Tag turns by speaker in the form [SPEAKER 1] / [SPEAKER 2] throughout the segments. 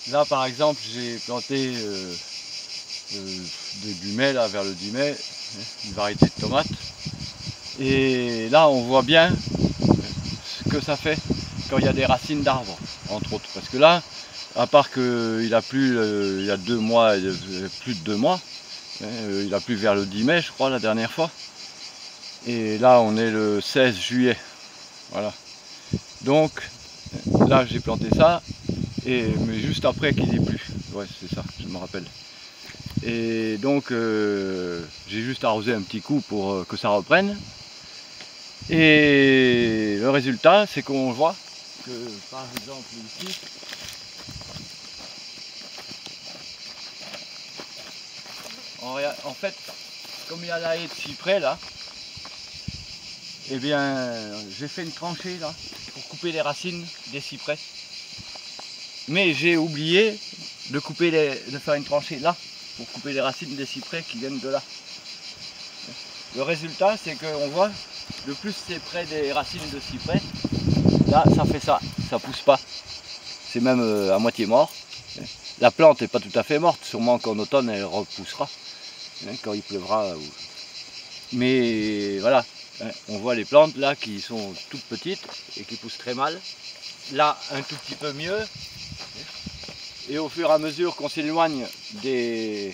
[SPEAKER 1] Là par exemple j'ai planté début mai, là vers le 10 mai, une variété de tomates. Et là on voit bien ce que ça fait quand il y a des racines d'arbres, entre autres. Parce que là, à part qu'il a plu il y a 2 mois, plus de 2 mois, il a plu vers le 10 mai je crois la dernière fois. Et là on est le 16 juillet. Voilà. Donc là j'ai planté ça, mais juste après qu'il ait plu. Ouais c'est ça, je me rappelle. Et donc j'ai juste arrosé un petit coup pour que ça reprenne. Et le résultat c'est qu'on voit que par exemple ici, en fait comme il y a la haie de cyprès là, et bien j'ai fait une tranchée là pour couper les racines des cyprès. Mais j'ai oublié de faire une tranchée là pour couper les racines des cyprès qui viennent de là. Le résultat c'est qu'on voit, de plus c'est près des racines de cyprès, là ça fait ça, ça pousse pas. C'est même à moitié mort. La plante n'est pas tout à fait morte, sûrement qu'en automne elle repoussera, quand il pleuvra. Mais voilà, on voit les plantes là qui sont toutes petites et qui poussent très mal. Là un tout petit peu mieux. Et au fur et à mesure qu'on s'éloigne des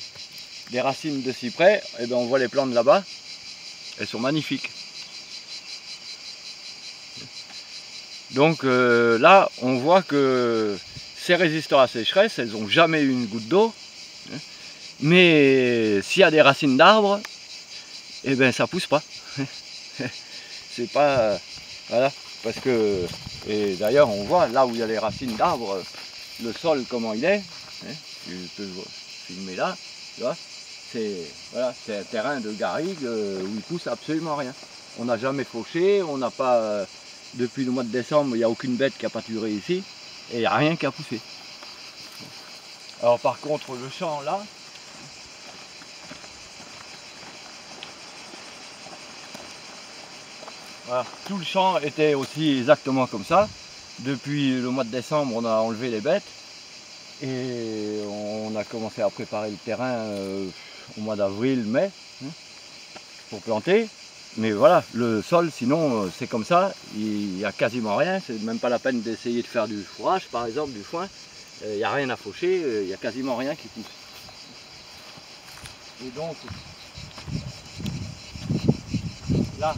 [SPEAKER 1] racines de cyprès, et bien on voit les plantes là-bas, elles sont magnifiques. Donc là, on voit que c'est résistant à la sécheresse, elles n'ont jamais eu une goutte d'eau. Mais s'il y a des racines d'arbres, et bien ça pousse pas. C'est pas... voilà, parce que... Et d'ailleurs on voit là où il y a les racines d'arbres, le sol comment il est. Tu peux filmer là, tu vois. C'est voilà, un terrain de garrigue où il pousse absolument rien. On n'a jamais fauché, on n'a pas... depuis le mois de décembre, il n'y a aucune bête qui a pâturé ici. Et il n'y a rien qui a poussé. Alors par contre le champ là, voilà, tout le champ était aussi exactement comme ça. Depuis le mois de décembre, on a enlevé les bêtes et on a commencé à préparer le terrain au mois d'avril, mai, pour planter. Mais voilà, le sol, sinon, c'est comme ça, il n'y a quasiment rien. C'est même pas la peine d'essayer de faire du fourrage, par exemple, du foin. Il n'y a rien à faucher, il n'y a quasiment rien qui pousse. Et donc, là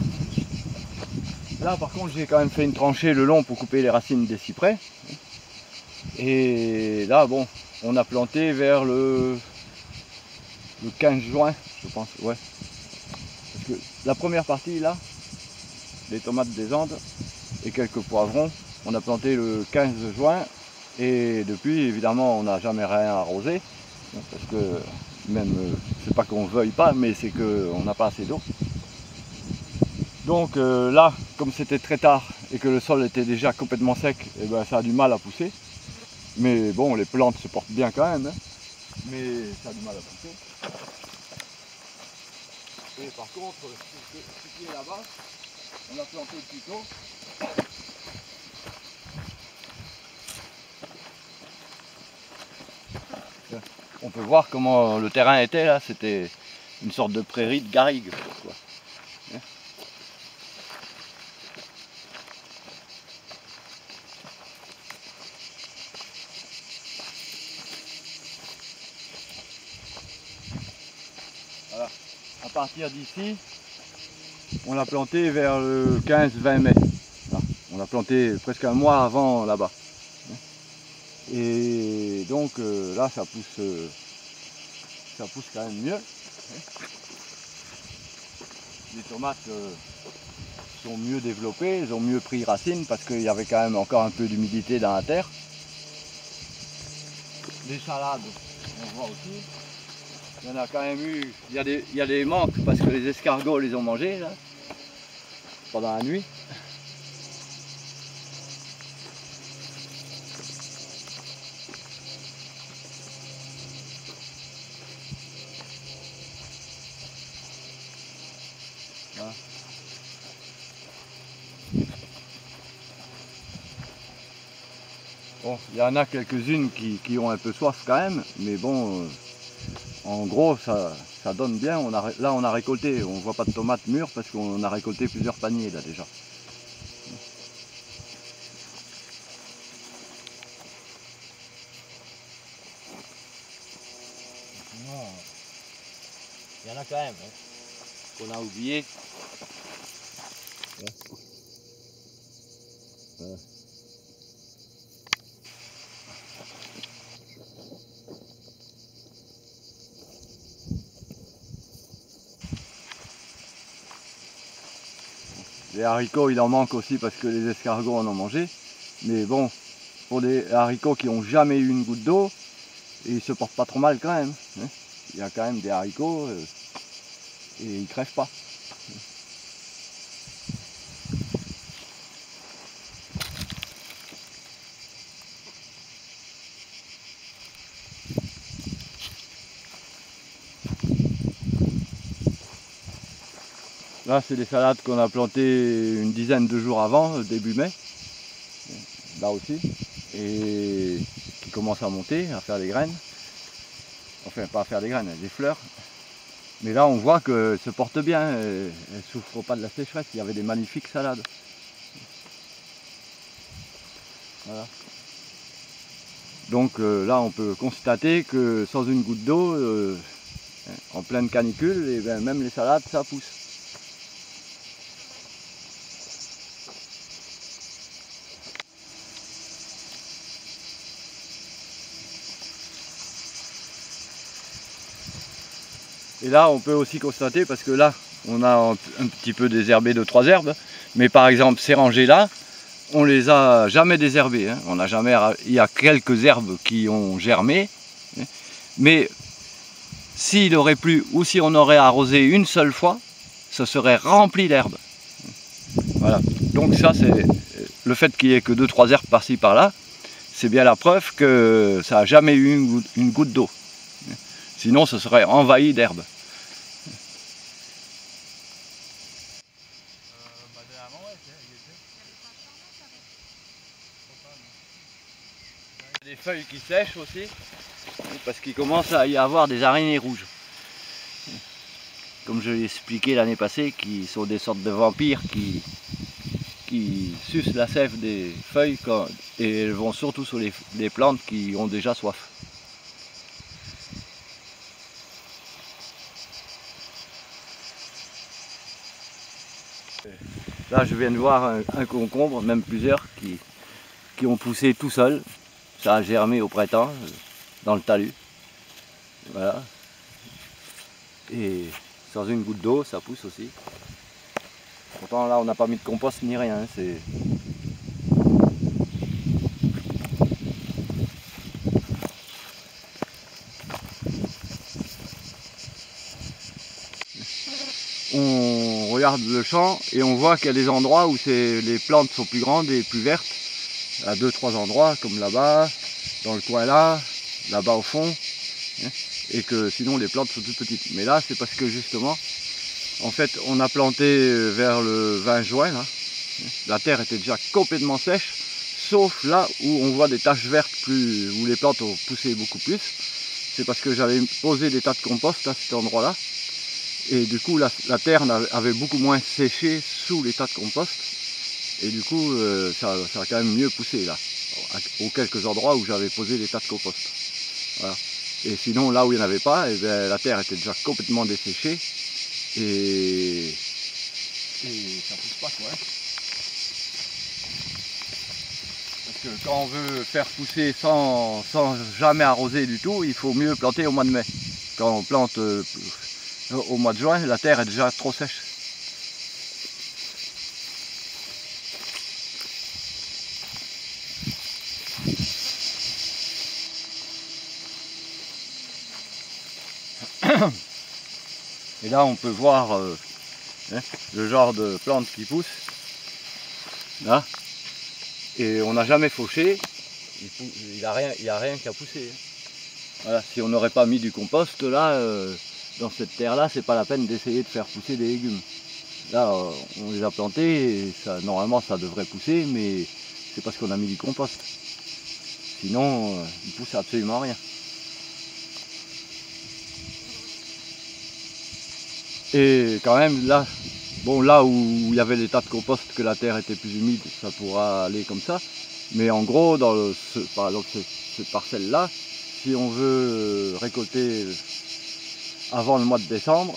[SPEAKER 1] par contre, j'ai quand même fait une tranchée le long pour couper les racines des cyprès. Et là, bon, on a planté vers le 15 juin, je pense, ouais. Parce que la première partie, là, les tomates des Andes et quelques poivrons, on a planté le 15 juin. Et depuis, évidemment, on n'a jamais rien arrosé. Parce que même, c'est pas qu'on veuille pas, mais c'est qu'on n'a pas assez d'eau. Donc là, comme c'était très tard et que le sol était déjà complètement sec, et ben, ça a du mal à pousser. Mais bon, les plantes se portent bien quand même, hein. Mais ça a du mal à pousser. Et par contre, ce qui est là-bas, on a planté plus tôt. On peut voir comment le terrain était là, c'était une sorte de prairie de garrigue, quoi. Voilà. À partir d'ici, on l'a planté vers le 15-20 mai. Voilà. On l'a planté presque un mois avant là-bas. Et donc là, ça pousse quand même mieux. Les tomates sont mieux développées, elles ont mieux pris racine parce qu'il y avait quand même encore un peu d'humidité dans la terre. Les salades, on voit aussi. Il y en a quand même eu, il y a des manques parce que les escargots les ont mangés là, pendant la nuit. Voilà. Bon, il y en a quelques-unes qui ont un peu soif quand même, mais bon, en gros, ça donne bien. Là, on a récolté, on voit pas de tomates mûres parce qu'on a récolté plusieurs paniers là déjà. Non, il y en a quand même, hein, qu'on a oublié. Ouais. Ouais. Les haricots, il en manque aussi parce que les escargots en ont mangé. Mais bon, pour des haricots qui n'ont jamais eu une goutte d'eau, ils se portent pas trop mal quand même. Hein. Il y a quand même des haricots et ils crèvent pas. Là, c'est des salades qu'on a plantées une dizaine de jours avant, début mai. Là aussi. Et qui commencent à monter, à faire des graines. Enfin, pas à faire des graines, des fleurs. Mais là, on voit qu'elles se portent bien. Elles ne souffrent pas de la sécheresse. Il y avait des magnifiques salades. Voilà. Donc là, on peut constater que sans une goutte d'eau, en pleine canicule, et bien, même les salades, ça pousse. Et là, on peut aussi constater, parce que là, on a un petit peu désherbé 2-3 herbes, mais par exemple, ces rangées-là, on les a jamais désherbées. Hein. On a jamais, il y a quelques herbes qui ont germé, hein. Mais s'il aurait plu ou si on aurait arrosé une seule fois, ça serait rempli d'herbes. Voilà. Donc ça, c'est le fait qu'il n'y ait que 2-3 herbes par-ci par-là, c'est bien la preuve que ça n'a jamais eu une goutte d'eau. Sinon, ce serait envahi d'herbes. Des feuilles qui sèchent aussi, parce qu'il commence à y avoir des araignées rouges. Comme je l'ai expliqué l'année passée, qui sont des sortes de vampires qui sucent la sève des feuilles et elles vont surtout sur les plantes qui ont déjà soif. Là, je viens de voir un concombre, même plusieurs, qui ont poussé tout seul. Ça a germé au printemps, dans le talus. Voilà. Et sans une goutte d'eau, ça pousse aussi. Pourtant, là, on n'a pas mis de compost ni rien. On regarde le champ et on voit qu'il y a des endroits où les plantes sont plus grandes et plus vertes. À 2-3 endroits, comme là-bas, dans le coin là-bas au fond. Hein, et que sinon les plantes sont toutes petites. Mais là, c'est parce que justement, en fait, on a planté vers le 20 juin. Là, la terre était déjà complètement sèche, sauf là où on voit des taches vertes où les plantes ont poussé beaucoup plus. C'est parce que j'avais posé des tas de compost à cet endroit-là. Et du coup, la terre avait beaucoup moins séché sous les tas de compost. Et du coup, ça a quand même mieux poussé là, aux quelques endroits où j'avais posé des tas de compost. Voilà. Et sinon, là où il n'y en avait pas, eh bien, la terre était déjà complètement desséchée. Et ça pousse pas quoi. Parce que quand on veut faire pousser sans jamais arroser du tout, il faut mieux planter au mois de mai. Quand on plante au mois de juin, la terre est déjà trop sèche. Et là on peut voir le genre de plantes qui poussent. Là. Et on n'a jamais fauché, il n'y a rien qui a poussé. Voilà, si on n'aurait pas mis du compost là, dans cette terre là, c'est pas la peine d'essayer de faire pousser des légumes. Là on les a plantés et normalement ça devrait pousser, mais c'est parce qu'on a mis du compost. sinon il pousse absolument rien. Et quand même là, bon là où il y avait les tas de compost, que la terre était plus humide, ça pourra aller comme ça. Mais en gros, par exemple cette parcelle là, si on veut récolter avant le mois de décembre,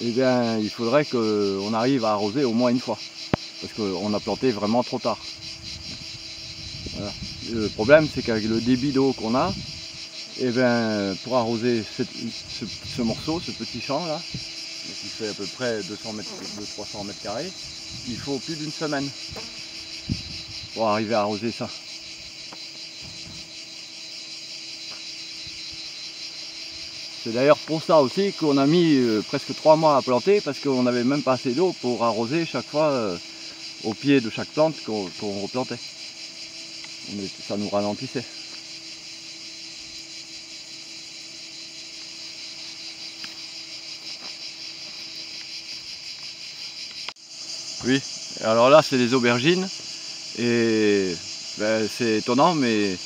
[SPEAKER 1] eh bien il faudrait qu'on arrive à arroser au moins une fois. Parce qu'on a planté vraiment trop tard. Voilà. Le problème c'est qu'avec le débit d'eau qu'on a, eh bien, pour arroser ce morceau, ce petit champ là, qui fait à peu près 200-300 mètres carrés, il faut plus d'une semaine pour arriver à arroser ça. C'est d'ailleurs pour ça aussi qu'on a mis presque 3 mois à planter, parce qu'on n'avait même pas assez d'eau pour arroser chaque fois au pied de chaque plante qu'on replantait. Ça nous ralentissait. Oui, alors là c'est les aubergines et ben, c'est étonnant, mais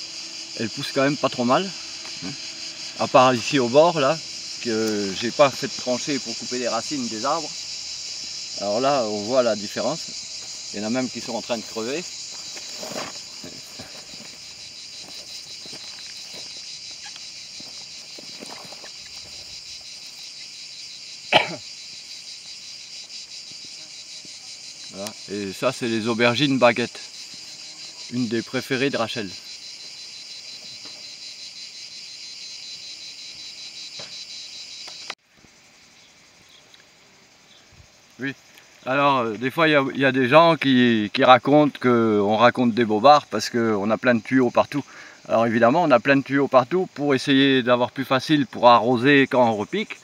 [SPEAKER 1] elles poussent quand même pas trop mal. À part ici au bord là, que j'ai pas fait de tranchée pour couper les racines des arbres. Alors là on voit la différence. Il y en a même qui sont en train de crever. Voilà. Et ça c'est les aubergines baguettes, une des préférées de Rachel. Oui, alors des fois il y a des gens qui racontent qu'on raconte des bobards parce qu'on a plein de tuyaux partout. Alors évidemment on a plein de tuyaux partout pour essayer d'avoir plus facile pour arroser quand on repique.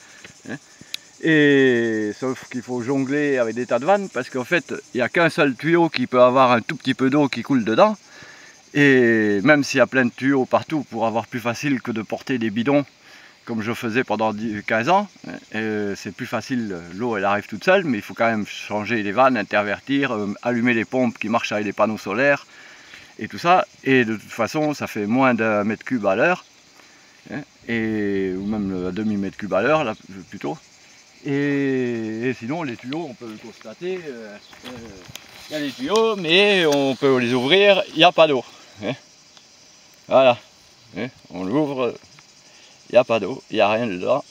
[SPEAKER 1] Et sauf qu'il faut jongler avec des tas de vannes, parce qu'en fait il n'y a qu'un seul tuyau qui peut avoir un tout petit peu d'eau qui coule dedans. Et même s'il y a plein de tuyaux partout, pour avoir plus facile que de porter des bidons comme je faisais pendant 15 ans, c'est plus facile, l'eau elle arrive toute seule, mais il faut quand même changer les vannes, intervertir, allumer les pompes qui marchent avec les panneaux solaires et tout ça. Et de toute façon ça fait moins d'1 mètre cube à l'heure, ou même un demi-mètre cube à l'heure là plutôt. Et sinon les tuyaux, on peut le constater, il y a des tuyaux mais on peut les ouvrir, il n'y a pas d'eau. Voilà, on l'ouvre, il n'y a pas d'eau, il n'y a rien dedans.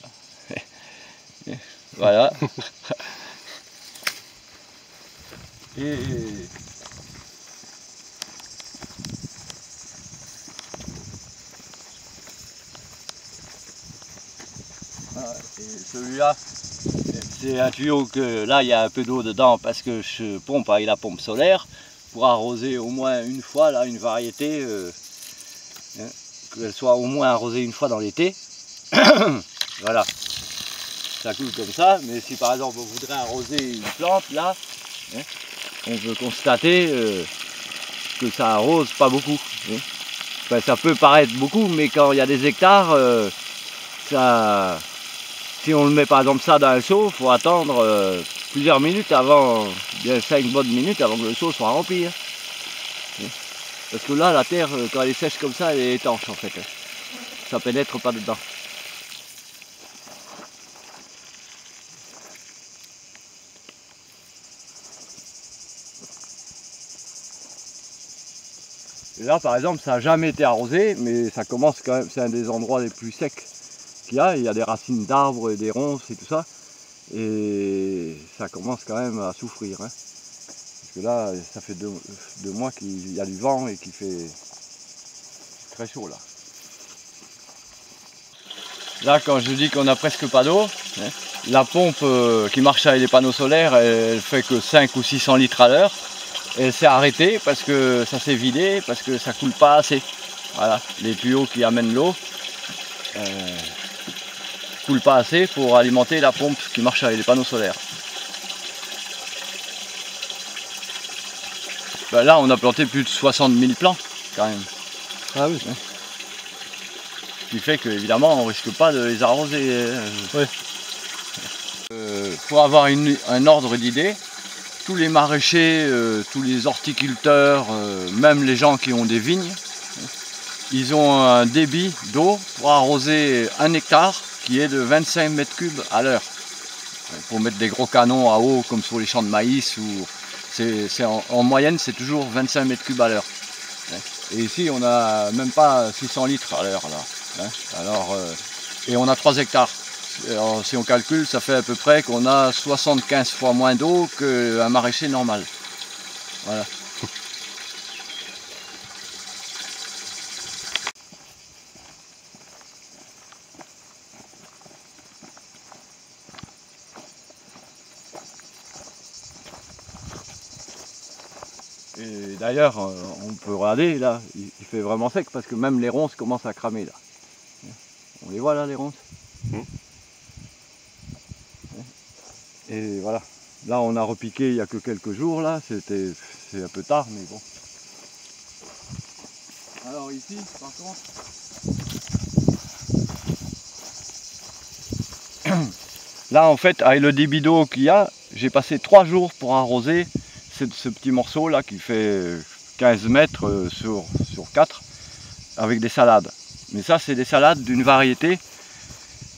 [SPEAKER 1] Voilà. Et celui-là, c'est un tuyau que là il y a un peu d'eau dedans parce que je pompe avec la pompe solaire pour arroser au moins une fois là une variété, qu'elle soit au moins arrosée une fois dans l'été. Voilà, ça coule comme ça, mais si par exemple on voudrait arroser une plante là, on peut constater que ça arrose pas beaucoup. Enfin, ça peut paraître beaucoup, mais quand il y a des hectares, si on le met par exemple ça dans un seau, il faut attendre plusieurs minutes avant, bien 5 bonnes minutes avant que le seau soit rempli. Parce que là, la terre, quand elle est sèche comme ça, elle est étanche en fait. Ça pénètre pas dedans. Et là par exemple ça n'a jamais été arrosé, mais ça commence quand même, c'est un des endroits les plus secs qu'il y a. Il y a des racines d'arbres et des ronces et tout ça. Et ça commence quand même à souffrir. Parce que là ça fait deux mois qu'il y a du vent et qu'il fait très chaud là. Là quand je dis qu'on n'a presque pas d'eau, la pompe qui marche avec les panneaux solaires, elle fait que 5 ou 600 litres à l'heure. Elle s'est arrêtée parce que ça s'est vidé, parce que ça coule pas assez. Voilà, les tuyaux qui amènent l'eau coulent pas assez pour alimenter la pompe qui marche avec les panneaux solaires. Ben là on a planté plus de 60 000 plants quand même.
[SPEAKER 2] Ah oui.
[SPEAKER 1] Ce qui fait qu'évidemment on risque pas de les arroser.
[SPEAKER 2] Ouais.
[SPEAKER 1] Pour avoir un ordre d'idée, tous les maraîchers, tous les horticulteurs, même les gens qui ont des vignes, ils ont un débit d'eau pour arroser 1 hectare qui est de 25 mètres cubes à l'heure. Pour mettre des gros canons à eau comme sur les champs de maïs, en moyenne c'est toujours 25 mètres cubes à l'heure. Et ici on n'a même pas 600 litres à l'heure là. Alors, et on a 3 hectares. Alors, si on calcule, ça fait à peu près qu'on a 75 fois moins d'eau qu'un maraîcher normal. Voilà. Et d'ailleurs, on peut regarder là, il fait vraiment sec parce que même les ronces commencent à cramer là. On les voit là, les ronces. Et voilà. Là, on a repiqué il n'y a que quelques jours là. C'est un peu tard, mais bon. Alors ici, par contre, là en fait, avec le débit d'eau qu'il y a, j'ai passé 3 jours pour arroser ce petit morceau là qui fait 15 mètres sur 4 avec des salades. Mais ça, c'est des salades d'une variété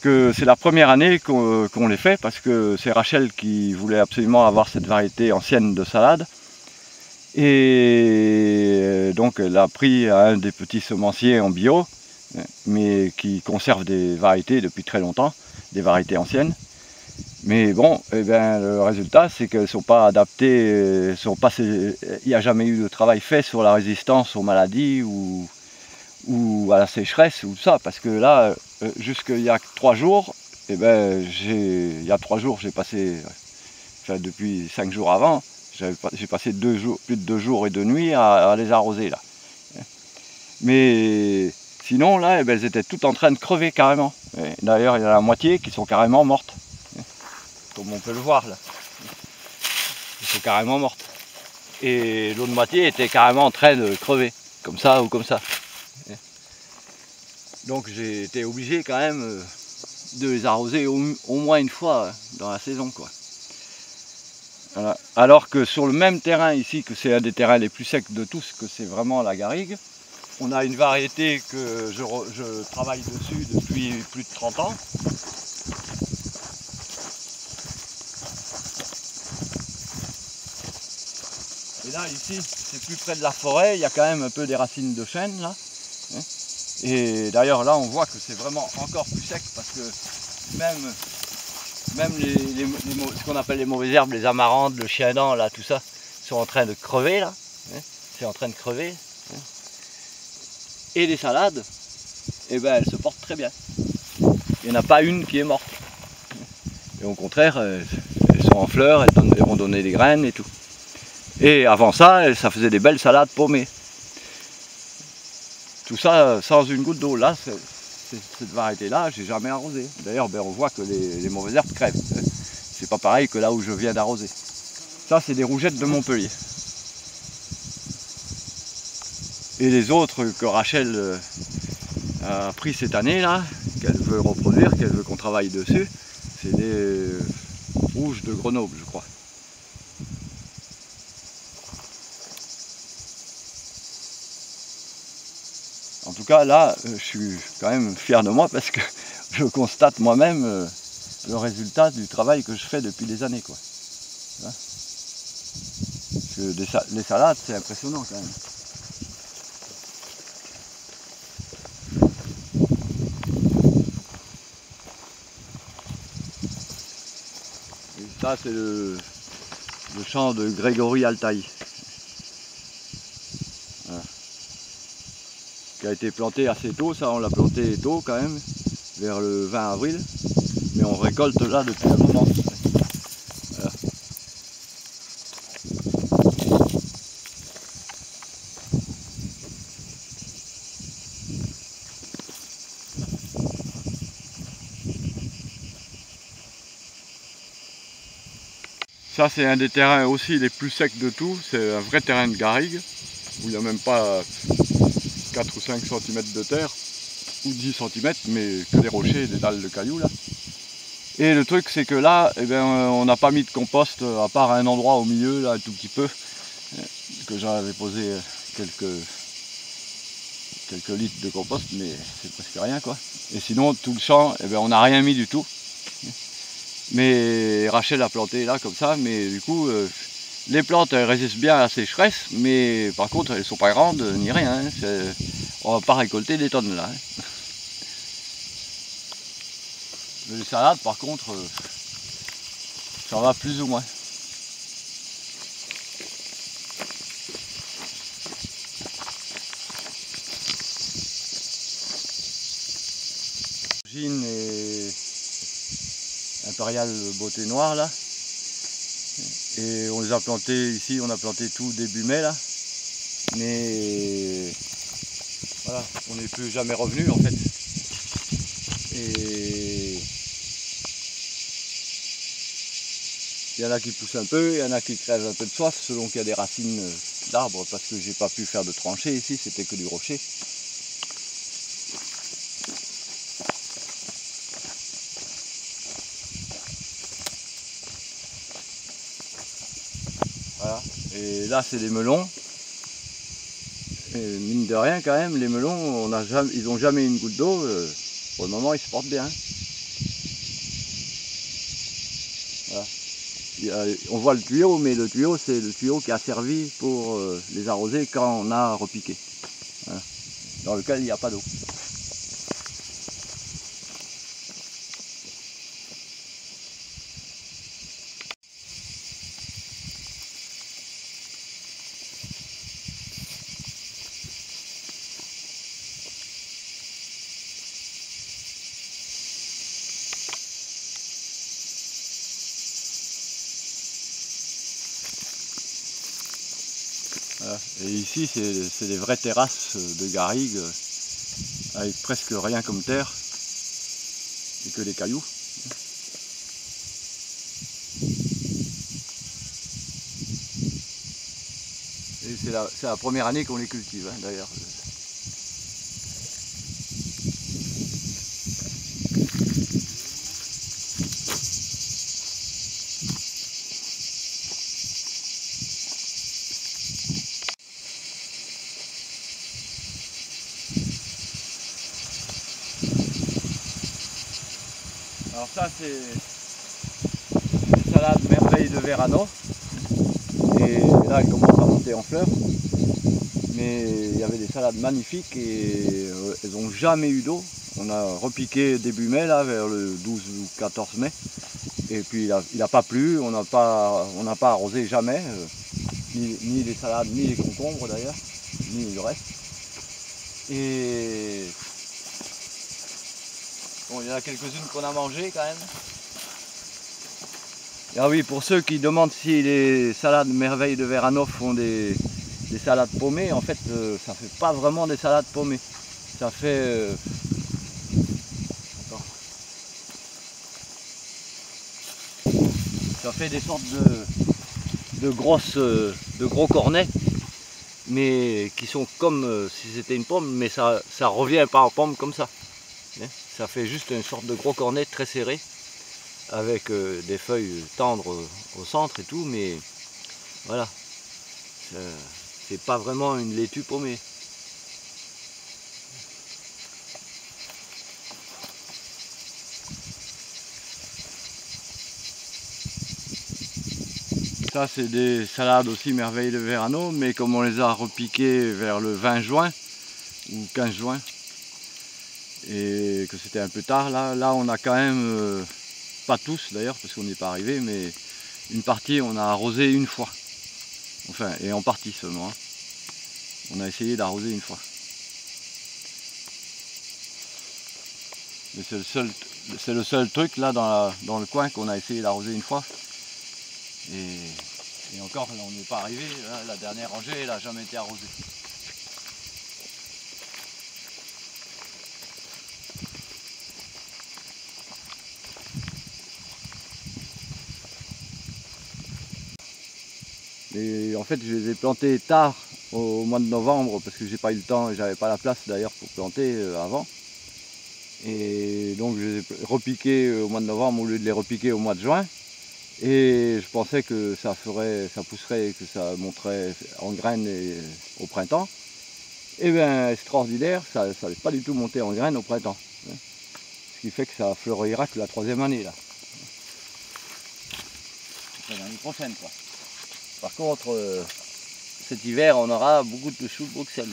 [SPEAKER 1] que c'est la première année qu'on les fait parce que c'est Rachel qui voulait absolument avoir cette variété ancienne de salade. Et donc elle a pris un des petits semenciers en bio, mais qui conserve des variétés depuis très longtemps, des variétés anciennes. Mais bon, eh bien, le résultat, c'est qu'elles ne sont pas adaptées, il n'y a jamais eu de travail fait sur la résistance aux maladies ou à la sécheresse ou ça, parce que là, jusqu'il y a 3 jours, eh ben, il y a 3 jours, j'ai passé, enfin depuis 5 jours avant, j'ai passé plus de 2 jours et 2 nuits à les arroser là. Mais sinon là, eh ben, elles étaient toutes en train de crever carrément. D'ailleurs, il y en a la moitié qui sont carrément mortes. Comme on peut le voir là. Elles sont carrément mortes. Et l'autre moitié était carrément en train de crever, comme ça ou comme ça. Donc j'ai été obligé quand même de les arroser au moins une fois dans la saison, quoi. Voilà. Alors que sur le même terrain ici, que c'est un des terrains les plus secs de tous, que c'est vraiment la garrigue, on a une variété que je travaille dessus depuis plus de 30 ans. Et là, ici, c'est plus près de la forêt, il y a quand même un peu des racines de chêne, là. Et d'ailleurs, là, on voit que c'est vraiment encore plus sec, parce que même ce qu'on appelle les mauvaises herbes, les amarantes, le chien-dent, là, tout ça, sont en train de crever, là. C'est en train de crever. Et les salades, eh ben, elles se portent très bien. Il n'y en a pas une qui est morte. Et au contraire, elles sont en fleurs, elles vont donner des graines et tout. Et avant ça, ça faisait des belles salades paumées. Tout ça sans une goutte d'eau. Là, cette variété-là, j'ai jamais arrosé. D'ailleurs, ben, on voit que les mauvaises herbes crèvent. C'est pas pareil que là où je viens d'arroser. Ça, c'est des rougettes de Montpellier. Et les autres que Rachel a pris cette année là, qu'elle veut reproduire, qu'elle veut qu'on travaille dessus, c'est des rouges de Grenoble, je crois. En tout cas là, je suis quand même fier de moi parce que je constate moi-même le résultat du travail que je fais depuis des années, quoi. Parce que les salades, c'est impressionnant quand même. Et ça, c'est le champ de Grégory Altaï. Voilà. Qui a été planté assez tôt, ça on l'a planté tôt quand même, vers le 20 avril, mais on récolte là depuis un moment. Voilà. Ça, c'est un des terrains aussi les plus secs de tout, c'est un vrai terrain de garrigue, où il n'y a même pas 4 ou 5 cm de terre, ou 10 cm, mais que des rochers et des dalles de cailloux là. Et le truc, c'est que là, eh ben, on n'a pas mis de compost, à part un endroit au milieu, là, un tout petit peu, que j'avais posé quelques litres de compost, mais c'est presque rien quoi. Et sinon tout le champ, eh ben, on n'a rien mis du tout. Mais Rachel a planté là comme ça, mais du coup les plantes elles résistent bien à la sécheresse, mais par contre elles sont pas grandes ni rien. Hein. On va pas récolter des tonnes là. Hein. Les salades par contre, ça va plus ou moins. Gine et Impérial Beauté Noire là. Et on les a plantés ici, on a planté tout début mai là. Mais voilà, on n'est plus jamais revenu en fait. Et il y en a qui poussent un peu, il y en a qui crèvent un peu de soif selon qu'il y a des racines d'arbres parce que j'ai pas pu faire de tranchée ici, c'était que du rocher. Voilà. Et là c'est des melons. Et mine de rien quand même, les melons, ils n'ont jamais eu une goutte d'eau. Pour le moment ils se portent bien. Voilà. On voit le tuyau, mais le tuyau c'est le tuyau qui a servi pour les arroser quand on a repiqué. Voilà. Dans lequel il n'y a pas d'eau. Voilà. Et ici c'est des vraies terrasses de garrigues avec presque rien comme terre et que des cailloux. Et c'est la première année qu'on les cultive hein, d'ailleurs. Alors ça c'est des salades merveilles de Verano. Et là elles commencent à monter en fleurs. Mais il y avait des salades magnifiques et elles n'ont jamais eu d'eau. On a repiqué début mai là, vers le 12 ou 14 mai. Et puis il n'a pas plu, on n'a pas arrosé jamais, ni les salades, ni les concombres d'ailleurs, ni le reste. Et bon, il y en a quelques-unes qu'on a mangées quand même. Et ah oui, pour ceux qui demandent si les salades merveilles de Verano font des salades paumées, en fait ça fait pas vraiment des salades paumées. Ça fait ça fait des sortes de gros cornets, mais qui sont comme si c'était une pomme, mais ça revient pas en pomme comme ça. Ça fait juste une sorte de gros cornet très serré, avec des feuilles tendres au centre et tout, mais voilà, c'est pas vraiment une laitue paumée. Ça c'est des salades aussi merveilles de Verano, mais comme on les a repiquées vers le 20 juin ou 15 juin, et que c'était un peu tard, là on a quand même, pas tous d'ailleurs parce qu'on n'y est pas arrivé, mais une partie on a arrosé une fois, enfin et en partie seulement, hein. On a essayé d'arroser une fois. Mais c'est le seul truc là dans le coin qu'on a essayé d'arroser une fois. Et encore là on n'est pas arrivé, là, la dernière rangée elle n'a jamais été arrosée. Et en fait je les ai plantés tard au mois de novembre parce que j'ai pas eu le temps et j'avais pas la place d'ailleurs pour planter avant. Et donc je les ai repiqués au mois de novembre au lieu de les repiquer au mois de juin. Et je pensais que ça pousserait, que ça monterait en graines au printemps. Et bien extraordinaire, ça n'est pas du tout monté en graines au printemps. Ce qui fait que ça fleurira que la 3e année là. C'est l'année prochaine quoi. Par contre, cet hiver on aura beaucoup de choux de Bruxelles.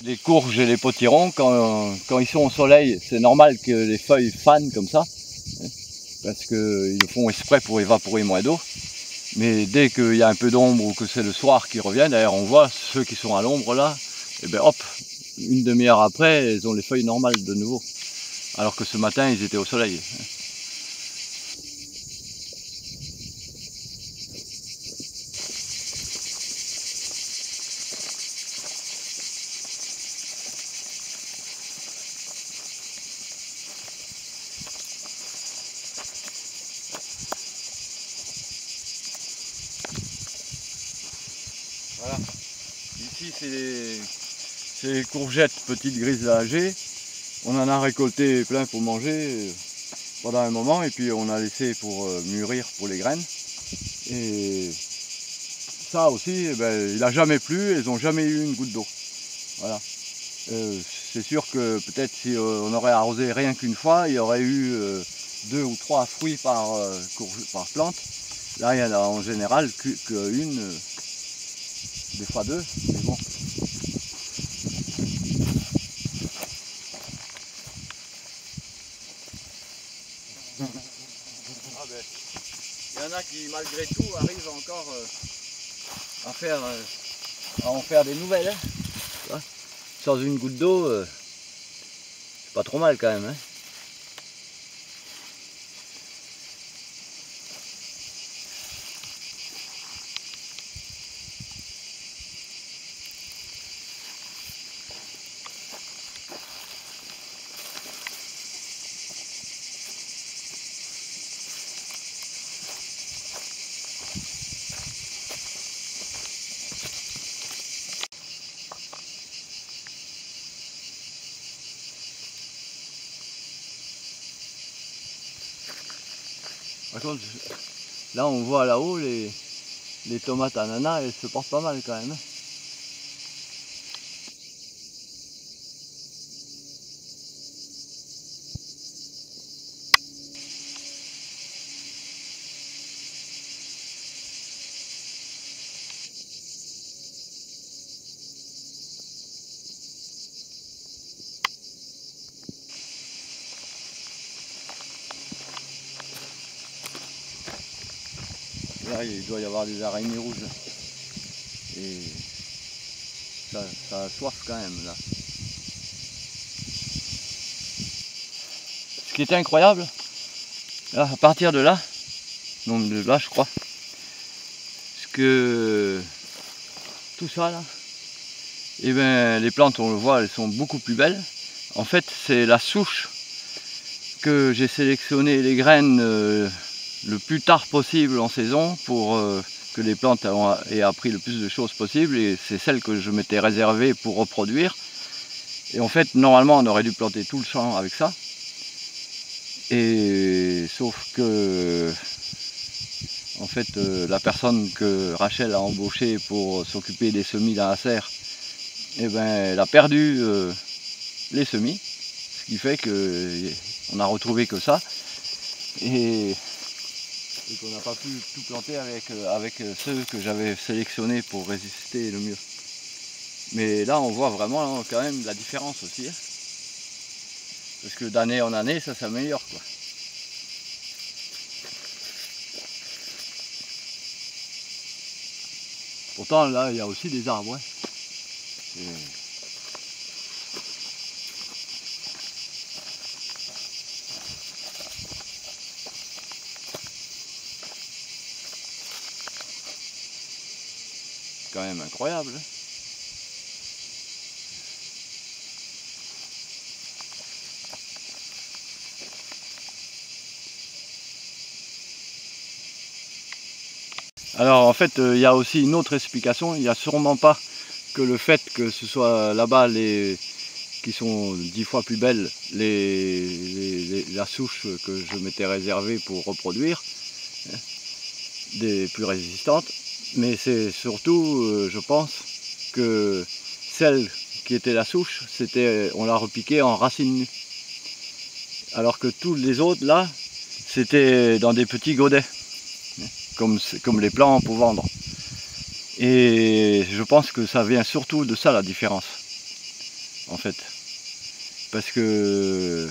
[SPEAKER 1] Les courges et les potirons, quand ils sont au soleil, c'est normal que les feuilles fanent comme ça, parce qu'ils le font exprès pour évaporer moins d'eau. Mais dès qu'il y a un peu d'ombre ou que c'est le soir qui revient, d'ailleurs on voit ceux qui sont à l'ombre là, et bien hop, une demi-heure après, ils ont les feuilles normales de nouveau. Alors que ce matin, ils étaient au soleil. Voilà. Ici, c'est les courgettes petites grises âgées. On en a récolté plein pour manger pendant un moment et puis on a laissé pour mûrir pour les graines. Et ça aussi, eh ben, il n'a jamais plu, ils n'ont jamais eu une goutte d'eau. Voilà. C'est sûr que peut-être si on aurait arrosé rien qu'une fois, il y aurait eu 2 ou 3 fruits par plante. Là, il y en a en général qu'une, des fois 2, mais bon. Ah ben, il y en a qui, malgré tout, arrivent encore à en faire des nouvelles. Hein. Sans une goutte d'eau, c'est pas trop mal quand même. Hein. Par contre, là on voit là-haut les tomates ananas, elles se portent pas mal quand même. Là, il doit y avoir des araignées rouges. Et ça a soif quand même là. Ce qui était incroyable, là, à partir de là, donc de là je crois, parce que tout ça là, et ben les plantes on le voit, elles sont beaucoup plus belles. En fait c'est la souche que j'ai sélectionné les graines le plus tard possible en saison pour que les plantes aient appris le plus de choses possible, et c'est celle que je m'étais réservée pour reproduire. Et en fait normalement on aurait dû planter tout le champ avec ça, et sauf que en fait la personne que Rachel a embauchée pour s'occuper des semis dans la serre, et ben elle a perdu les semis, ce qui fait qu'on a retrouvé que ça, et qu'on n'a pas pu tout planter avec ceux que j'avais sélectionnés pour résister le mieux. Mais là on voit vraiment quand même la différence aussi, hein. Parce que d'année en année ça s'améliore quoi. Pourtant là il y a aussi des arbres, hein. C'est quand même incroyable, hein. Alors en fait il y a aussi une autre explication, il n'y a sûrement pas que le fait que ce soit là-bas les qui sont 10 fois plus belles, la souche que je m'étais réservée pour reproduire, des plus résistantes. Mais c'est surtout, je pense, que celle qui était la souche, on l'a repiquée en racine nue. Alors que tous les autres, là, c'était dans des petits godets, comme les plants pour vendre. Et je pense que ça vient surtout de ça, la différence, en fait. Parce que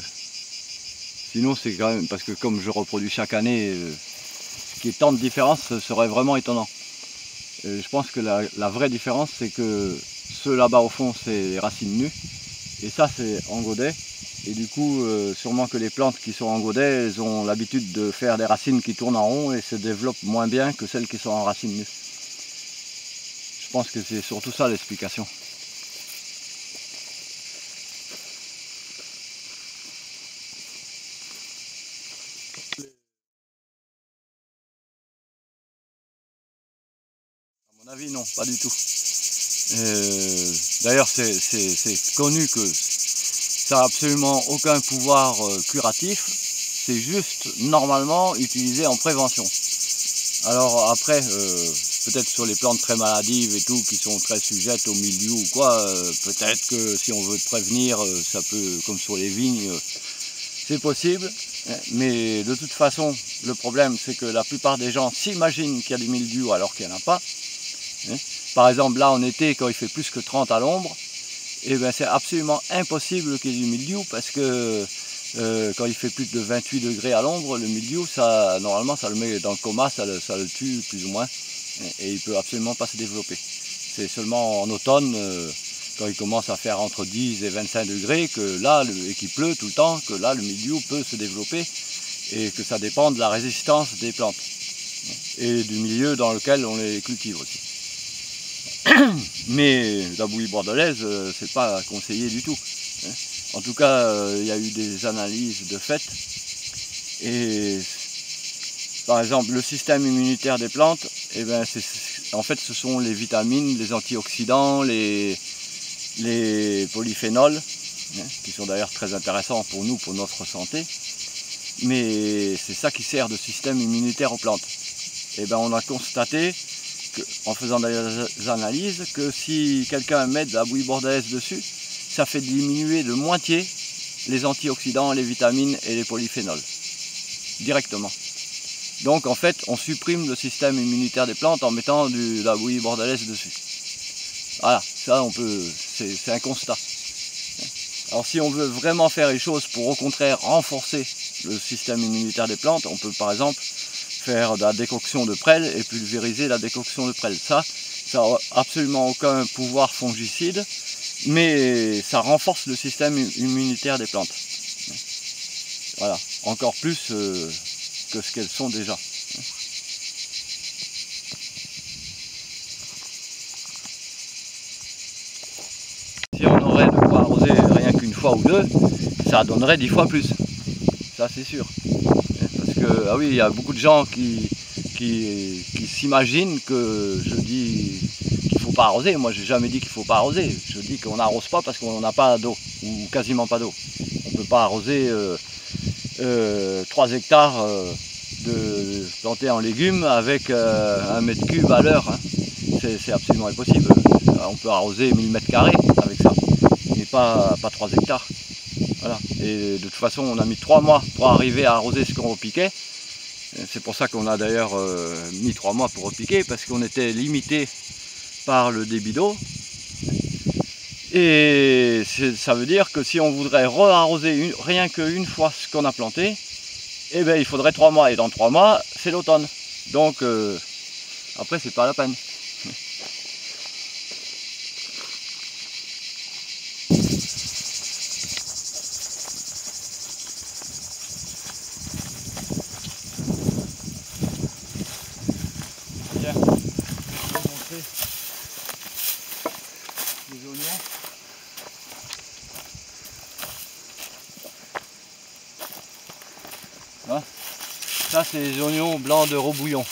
[SPEAKER 1] sinon, c'est quand même, parce que comme je reproduis chaque année, qu'il y ait tant de différence, ce serait vraiment étonnant. Je pense que la vraie différence, c'est que ceux là-bas au fond, c'est les racines nues, et ça, c'est en godet. Et du coup, sûrement que les plantes qui sont en godet, elles ont l'habitude de faire des racines qui tournent en rond et se développent moins bien que celles qui sont en racines nues. Je pense que c'est surtout ça l'explication. À mon avis, non, pas du tout. D'ailleurs, c'est connu que ça n'a absolument aucun pouvoir curatif, c'est juste normalement utilisé en prévention. Alors après, peut-être sur les plantes très maladives et tout, qui sont très sujettes au milieu ou quoi, peut-être que si on veut prévenir, ça peut, comme sur les vignes, c'est possible. Mais de toute façon, le problème c'est que la plupart des gens s'imaginent qu'il y a du mildiou alors qu'il n'y en a pas. Par exemple, là en été, quand il fait plus que 30 à l'ombre, eh ben, c'est absolument impossible qu'il y ait du mildiou parce que quand il fait plus de 28 degrés à l'ombre, le mildiou, normalement, ça le met dans le coma, ça le tue plus ou moins, et il ne peut absolument pas se développer. C'est seulement en automne, quand il commence à faire entre 10 et 25 degrés, et qu'il pleut tout le temps, que là, le mildiou peut se développer, et que ça dépend de la résistance des plantes, et du milieu dans lequel on les cultive aussi. Mais la bouillie bordelaise, c'est pas conseillé du tout. En tout cas, il y a eu des analyses de fait. Et par exemple, le système immunitaire des plantes, eh ben, en fait, ce sont les vitamines, les antioxydants, les polyphénols, qui sont d'ailleurs très intéressants pour nous, pour notre santé. Mais c'est ça qui sert de système immunitaire aux plantes. Et ben, on a constaté, en faisant des analyses, que si quelqu'un met de la bouillie bordelaise dessus, ça fait diminuer de moitié les antioxydants, les vitamines et les polyphénols, directement. Donc en fait, on supprime le système immunitaire des plantes en mettant de la bouillie bordelaise dessus. Voilà, ça c'est un constat. Alors si on veut vraiment faire les choses pour au contraire renforcer le système immunitaire des plantes, on peut par exemple faire de la décoction de prêle et pulvériser la décoction de prêle. Ça n'a absolument aucun pouvoir fongicide, mais ça renforce le système immunitaire des plantes. Voilà, encore plus que ce qu'elles sont déjà. Si on aurait de quoi arroser rien qu'une fois ou deux, ça donnerait 10 fois plus. Ça c'est sûr. Parce que, ah oui, il y a beaucoup de gens qui s'imaginent que je dis qu'il ne faut pas arroser. Moi, j'ai jamais dit qu'il ne faut pas arroser. Je dis qu'on n'arrose pas parce qu'on n'a pas d'eau, ou quasiment pas d'eau. On ne peut pas arroser 3 hectares de plantés en légumes avec 1 mètre cube à l'heure. Hein. C'est absolument impossible. On peut arroser 1000 mètres carrés avec ça, mais pas 3 hectares. Voilà. Et de toute façon, on a mis 3 mois pour arriver à arroser ce qu'on repiquait. C'est pour ça qu'on a d'ailleurs mis 3 mois pour repiquer, parce qu'on était limité par le débit d'eau. Et ça veut dire que si on voudrait re-arroser rien qu'une fois ce qu'on a planté, eh bien, il faudrait 3 mois. Et dans 3 mois, c'est l'automne. Donc après, c'est pas la peine. Bien, je vais vous montrer les oignons. Hein, ça, c'est les oignons blancs de Robouillon.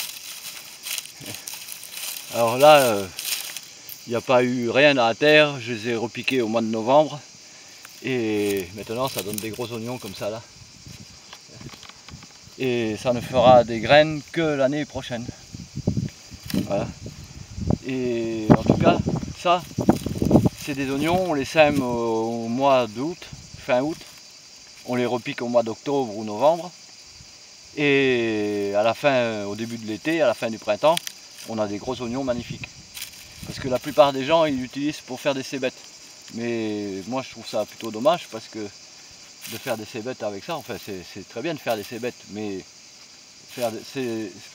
[SPEAKER 1] Alors là, il n'y a pas eu rien à la terre, je les ai repiqués au mois de novembre. Et maintenant ça donne des gros oignons comme ça là. Et ça ne fera des graines que l'année prochaine. Voilà. Et en tout cas, ça, c'est des oignons, on les sème au mois d'août, fin août. On les repique au mois d'octobre ou novembre. Et à la fin, au début de l'été, à la fin du printemps, on a des gros oignons magnifiques. Parce que la plupart des gens, ils l'utilisent pour faire des cébettes. Mais moi, je trouve ça plutôt dommage parce que de faire des cébettes avec ça, enfin, c'est très bien de faire des cébettes, mais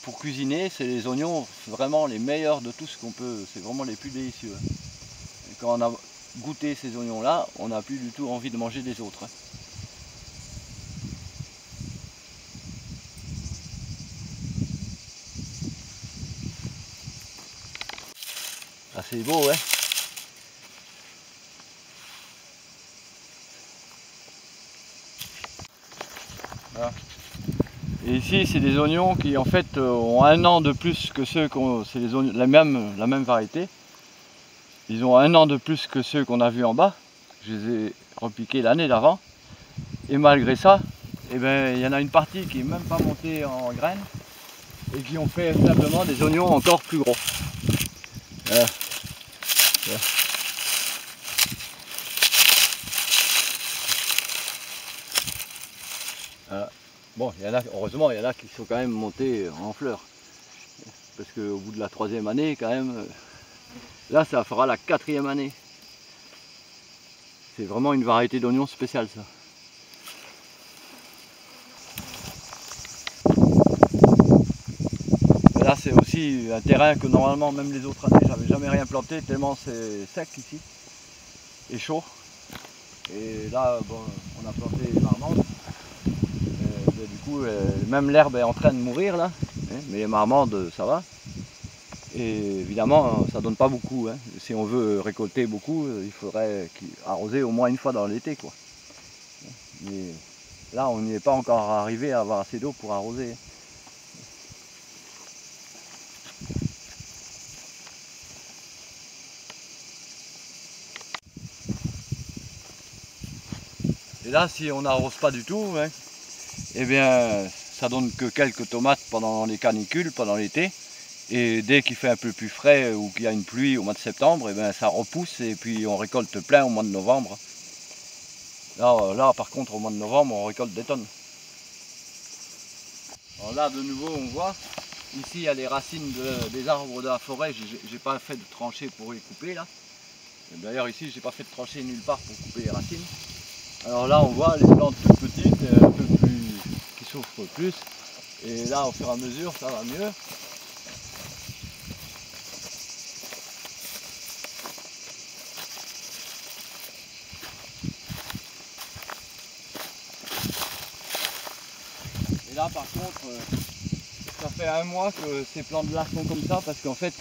[SPEAKER 1] pour cuisiner, c'est les oignons vraiment les meilleurs de tout ce qu'on peut. C'est vraiment les plus délicieux. Et quand on a goûté ces oignons-là, on n'a plus du tout envie de manger des autres. Ah, c'est beau, ouais. Voilà. Et ici, c'est des oignons qui en fait ont 1 an de plus que ceux qu'on. C'est la même variété. Ils ont 1 an de plus que ceux qu'on a vus en bas. Je les ai repiqués l'année d'avant. Et malgré ça, eh ben, il y en a une partie qui n'est même pas montée en graines et qui ont fait simplement des oignons encore plus gros. Voilà. Voilà. Voilà. Bon, heureusement, il y en a qui sont quand même montés en fleurs. Parce qu'au bout de la 3e année, quand même, là, ça fera la 4e année. C'est vraiment une variété d'oignons spéciale, ça. Et là, c'est aussi un terrain que normalement, même les autres années, j'avais jamais rien planté, tellement c'est sec ici et chaud. Et là, bon, on a planté les marmandes. Du coup, même l'herbe est en train de mourir là, hein, mais les marmandes, ça va. Et évidemment, ça donne pas beaucoup. Hein. Si on veut récolter beaucoup, il faudrait arroser au moins une fois dans l'été, quoi. Mais là, on n'y est pas encore arrivé à avoir assez d'eau pour arroser. Et là, si on n'arrose pas du tout, hein, eh bien, ça donne que quelques tomates pendant les canicules, pendant l'été. Et dès qu'il fait un peu plus frais ou qu'il y a une pluie au mois de septembre, eh bien, ça repousse et puis on récolte plein au mois de novembre. Là, par contre, au mois de novembre, on récolte des tonnes. Alors là, de nouveau, on voit, ici, il y a les racines des arbres de la forêt. J'ai pas fait de tranchée pour les couper, là. D'ailleurs, ici, j'ai pas fait de tranchée nulle part pour couper les racines. Alors là, on voit les plantes toutes petites, un peu plus, qui souffrent plus. Et là, au fur et à mesure, ça va mieux. Et là, par contre, ça fait 1 mois que ces plantes-là sont comme ça, parce qu'en fait,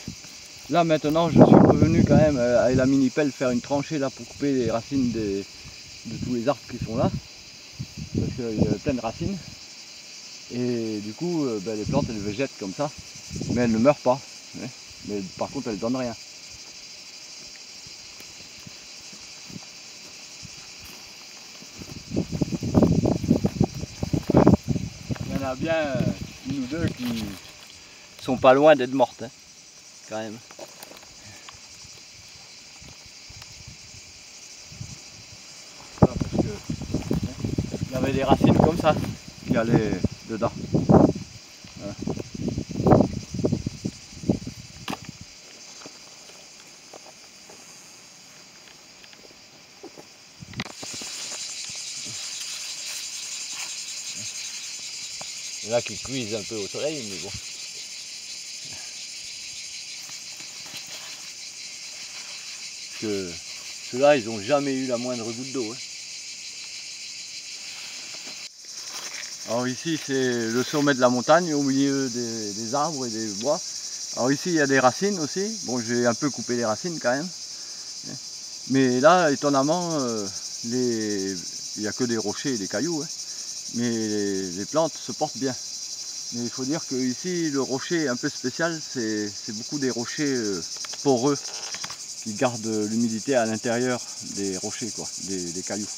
[SPEAKER 1] là maintenant, je suis revenu quand même avec la mini-pelle faire une tranchée là pour couper les racines de tous les arbres qui sont là, parce qu'il y a plein de racines. Et du coup, les plantes, elles végètent comme ça, mais elles ne meurent pas. Hein. Mais par contre, elles ne donnent rien. Il y en a bien une ou deux qui sont pas loin d'être mortes, hein, quand même. Voilà, parce que, hein, il y avait des racines comme ça qui allaient dedans. Voilà. Il y en a qui cuisent un peu au soleil, mais bon. Parce que ceux-là, ils n'ont jamais eu la moindre goutte d'eau. Hein. Alors ici, c'est le sommet de la montagne, au milieu des arbres et des bois. Alors ici, il y a des racines aussi. Bon, j'ai un peu coupé les racines quand même. Mais là, étonnamment, il n'y a que des rochers et des cailloux. Hein. Mais les plantes se portent bien. Mais il faut dire que ici, le rocher un peu spécial, c'est beaucoup des rochers poreux qui gardent l'humidité à l'intérieur des rochers, quoi, des cailloux.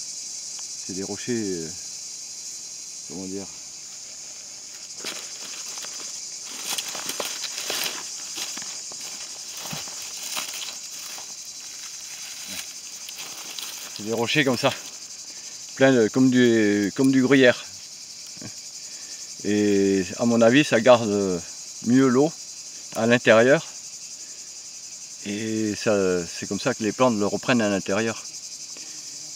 [SPEAKER 1] C'est des rochers, comment dire, c'est des rochers comme ça, plein de, comme du gruyère. Et à mon avis, ça garde mieux l'eau à l'intérieur. Et c'est comme ça que les plantes le reprennent à l'intérieur.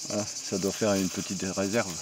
[SPEAKER 1] Voilà, ça doit faire une petite réserve.